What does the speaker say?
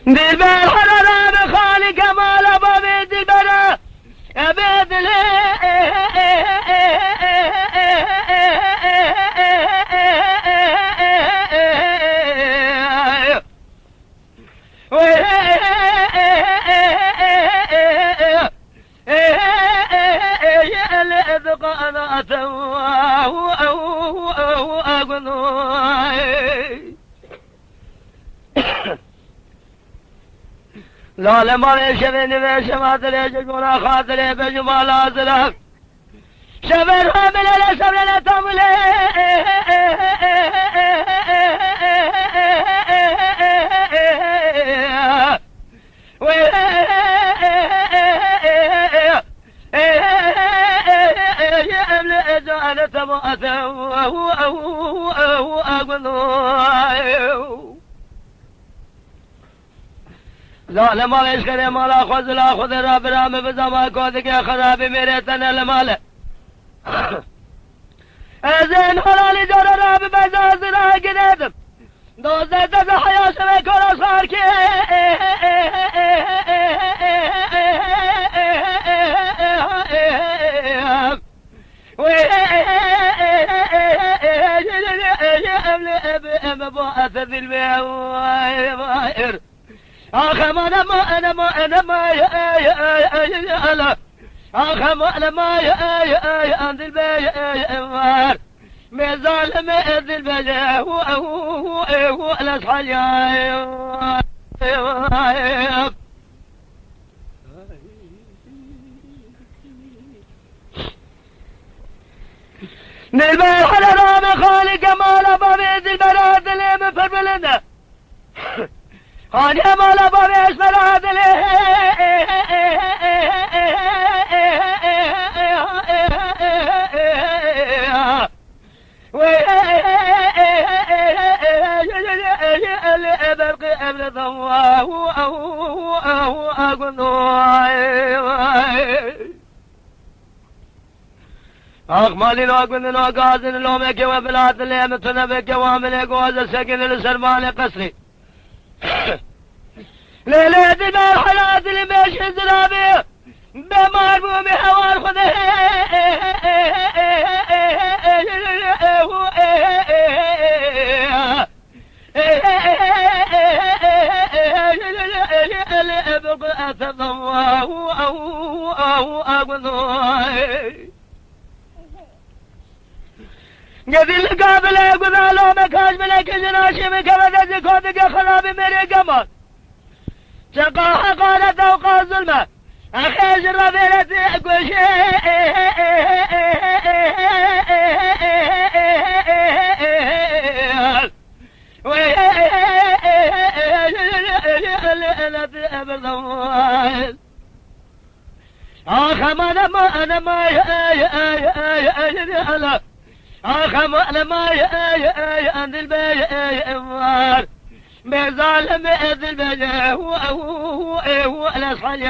دلبر حرنا بخالق مال بابي دلبر أبيد لا لما شبني بشمات ليش كنا خاطر بجمال أزرق شبر حامل لا شبر لا تمل أنا تبعت لا لما ليش करे माला खुद ला खुद रब राम बजामा को के खराबी मेरे तने लमाले ऐज़न हलाली जो रब बजाज रह गिरद दोज़े तज हया से कोरा सार के آخر أنا ما يا لا آخر أنا ما يا عند البيار مزال ما البيار هو الأصحاب يا نلبي على رام خالق مال بابي البلاد اللي من فربلنا هاني مالا بابي اسم العادل برقي ابن ضواه أغمالي لو أقول لو قازن لو مكي وبلاد اللي متنبك وامل قواز السكن لسرمان قصري ليلة دمار حياة اللي ماشي زرابي بمار بومي حوار خده أبقى أتضواه أو أقضوه قبل قابل يقول لو مكاش ملك جناشي مكبدة زكودك خرابي مري قمر شقاها قالت أوقع ظلمة أخي جربيلتي أقوش أنا ما آخم أنا ما عند البيار بظالم عند البيار هو الأصحاب